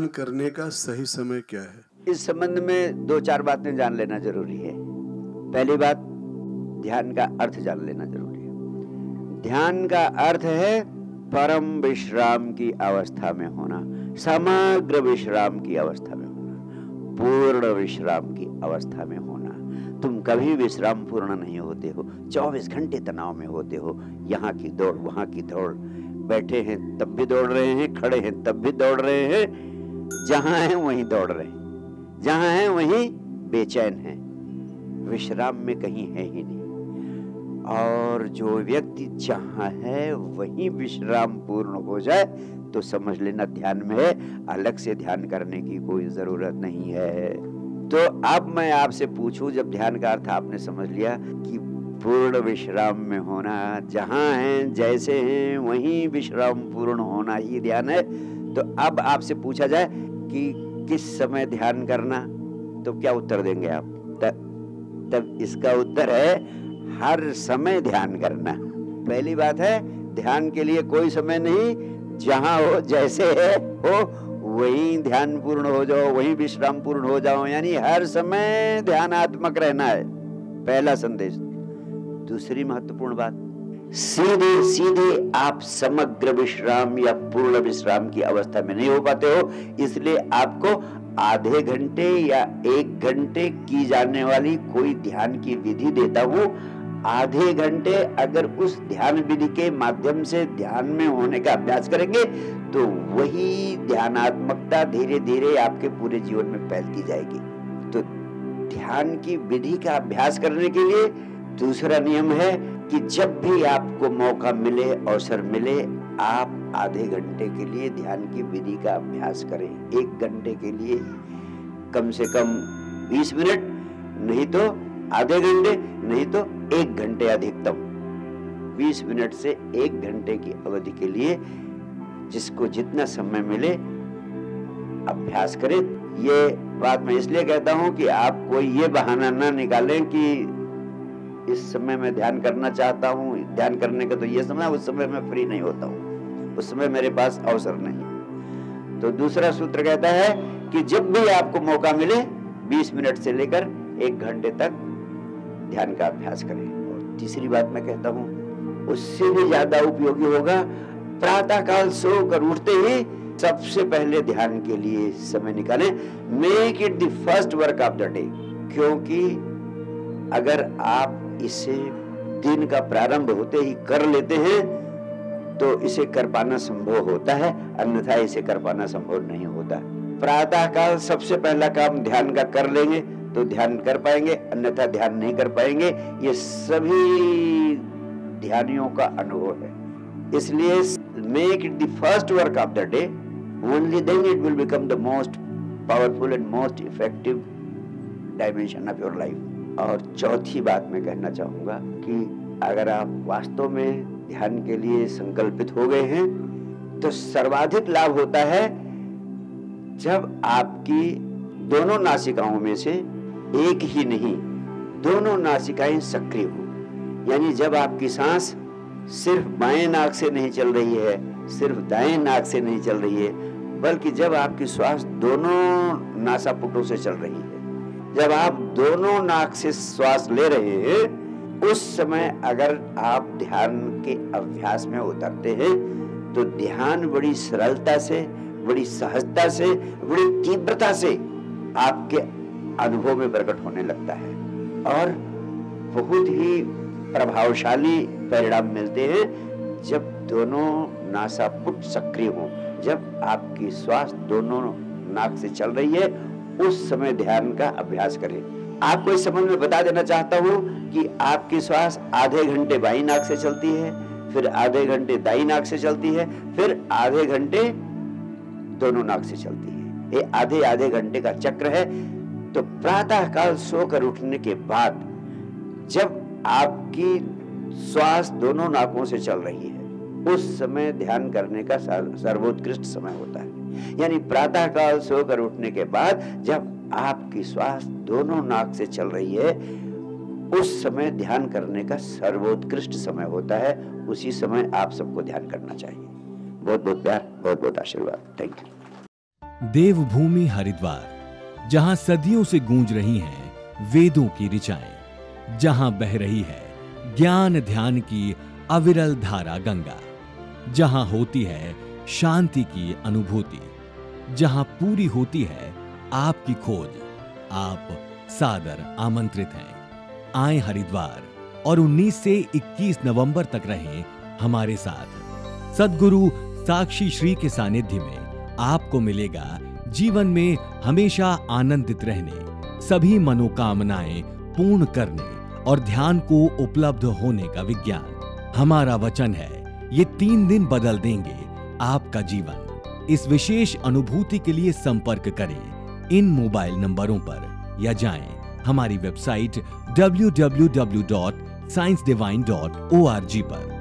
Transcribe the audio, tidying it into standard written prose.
करने का सही समय क्या है? इस संबंध में 2-4 बातें जान लेना जरूरी है। पहली बात, ध्यान का अर्थ जान लेना जरूरी है। ध्यान का अर्थ है परम विश्राम की अवस्था में होना, समग्र विश्राम की अवस्था में होना, पूर्ण विश्राम की अवस्था में होना। तुम कभी विश्राम पूर्ण नहीं होते हो, 24 घंटे तनाव में होते हो। यहाँ की दौड़, वहां की दौड़, बैठे हैं तब भी दौड़ रहे हैं, खड़े हैं तब भी दौड़ रहे हैं, जहां हैं वहीं दौड़ रहे हैं, जहां हैं वहीं बेचैन हैं, विश्राम में कहीं है ही नहीं। और जो व्यक्ति जहां है वहीं विश्राम पूर्ण हो जाए तो समझ लेना ध्यान में है, अलग से ध्यान करने की कोई जरूरत नहीं है। तो अब मैं आपसे पूछूं, जब ध्यान का अर्थ आपने समझ लिया कि पूर्ण विश्राम में होना, जहां हैं जैसे हैं वहीं विश्राम पूर्ण होना ही ध्यान है, तो अब आपसे पूछा जाए कि किस समय ध्यान करना, तो क्या उत्तर देंगे आप? तब इसका उत्तर है हर समय ध्यान करना। पहली बात है, ध्यान के लिए कोई समय नहीं, जहां हो जैसे है हो वहीं ध्यान पूर्ण हो जाओ, वहीं विश्राम पूर्ण हो जाओ, यानी हर समय ध्यानात्मक रहना है, पहला संदेश। दूसरी महत्वपूर्ण बात, सीधे सीधे आप समग्र विश्राम या पूर्ण विश्राम की अवस्था में नहीं हो पाते हो, इसलिए आपको आधे घंटे या 1 घंटे की जाने वाली कोई ध्यान की विधि देता हूं। आधे घंटे अगर उस ध्यान विधि के माध्यम से ध्यान में होने का अभ्यास करेंगे तो वही ध्यानात्मकता धीरे धीरे आपके पूरे जीवन में फैलती जाएगी। तो ध्यान की विधि का अभ्यास करने के लिए दूसरा नियम है कि जब भी आपको मौका मिले, अवसर मिले, आप आधे घंटे के लिए ध्यान की विधि का अभ्यास करें। 1 घंटे के लिए कम से कम 20 मिनट, नहीं तो आधे घंटे, नहीं तो 1 घंटे अधिकतम। 20 मिनट से 1 घंटे की अवधि के लिए जिसको जितना समय मिले अभ्यास करें। ये बात मैं इसलिए कहता हूं कि आप कोई ये बहाना ना निकालें कि इस समय मैं ध्यान करना चाहता हूं, ध्यान करने का तो ये समय, उस समय मैं फ्री नहीं होता हूं, उस समय मेरे पास अवसर नहीं। तो दूसरा सूत्र कहता है कि जब भी आपको मौका मिले 20 मिनट से लेकर 1 घंटे तक ध्यान का अभ्यास करें। और तीसरी बात मैं कहता हूं, उससे भी ज्यादा उपयोगी होगा, प्रातः काल सोकर उठते ही सबसे पहले ध्यान के लिए समय निकालें। Make it the first work of the day, क्योंकि अगर आप इसे दिन का प्रारंभ होते ही कर लेते हैं तो इसे कर पाना संभव होता है, अन्यथा इसे कर पाना संभव नहीं होता। प्रातः काल सबसे पहला काम ध्यान का कर लेंगे तो ध्यान कर पाएंगे, अन्यथा ध्यान नहीं कर पाएंगे। ये सभी ध्यानियों का अनुभव है। इसलिए make it the first work of the day, only then it will become the most powerful and most effective dimension of your life. और चौथी बात मैं कहना चाहूंगा कि अगर आप वास्तव में ध्यान के लिए संकल्पित हो गए हैं तो सर्वाधिक लाभ होता है जब आपकी दोनों नासिकाओं में से एक ही नहीं, दोनों नासिकाएं सक्रिय हो। यानी जब आपकी सांस सिर्फ बाएं नाक से नहीं चल रही है, सिर्फ दाएं नाक से नहीं चल रही है, बल्कि जब आपकी श्वास दोनों नासापुटों से चल रही है, जब आप दोनों नाक से श्वास ले रहे हैं, उस समय अगर आप ध्यान के अभ्यास में उतरते हैं तो ध्यान बड़ी सरलता से, बड़ी सहजता से, बड़ी तीव्रता से आपके अनुभव में प्रकट होने लगता है और बहुत ही प्रभावशाली परिणाम मिलते हैं जब दोनों नासापुट सक्रिय हो, जब आपकी श्वास दोनों नाक से चल रही है, उस समय ध्यान का अभ्यास करें। आपको इस संबंध में बता देना चाहता हूं कि आपकी श्वास आधे घंटे बाईं नाक से चलती है, फिर आधे घंटे दाईं नाक से चलती है, फिर आधे घंटे दोनों नाक से चलती है। ये आधे आधे घंटे का चक्र है। तो प्रातः काल सोकर उठने के बाद जब आपकी श्वास दोनों नाकों से चल रही है, उस समय ध्यान करने का सर्वोत्कृष्ट समय होता है। यानी प्रातः काल सोकर उठने के बाद जब आपकी श्वास दोनों नाक से चल रही है, उस समय ध्यान करने का सर्वोत्कृष्ट समय होता है। उसी समय आप सबको ध्यान करना चाहिए। बहुत बहुत प्यार, बहुत बहुत आशीर्वाद। Thank you. देवभूमि हरिद्वार, जहां सदियों से गूंज रही हैं वेदों की ऋचाएं, जहां बह रही है ज्ञान ध्यान की अविरल धारा गंगा, जहां होती है शांति की अनुभूति, जहां पूरी होती है आपकी खोज। आप सादर आमंत्रित हैं। आए हरिद्वार और 19 से 21 नवंबर तक रहें हमारे साथ। सद्गुरु साक्षी श्री के सानिध्य में आपको मिलेगा जीवन में हमेशा आनंदित रहने, सभी मनोकामनाएं पूर्ण करने और ध्यान को उपलब्ध होने का विज्ञान। हमारा वचन है, ये 3 दिन बदल देंगे आपका जीवन। इस विशेष अनुभूति के लिए संपर्क करें इन मोबाइल नंबरों पर या जाएं हमारी वेबसाइट www.sciencedivine.org पर।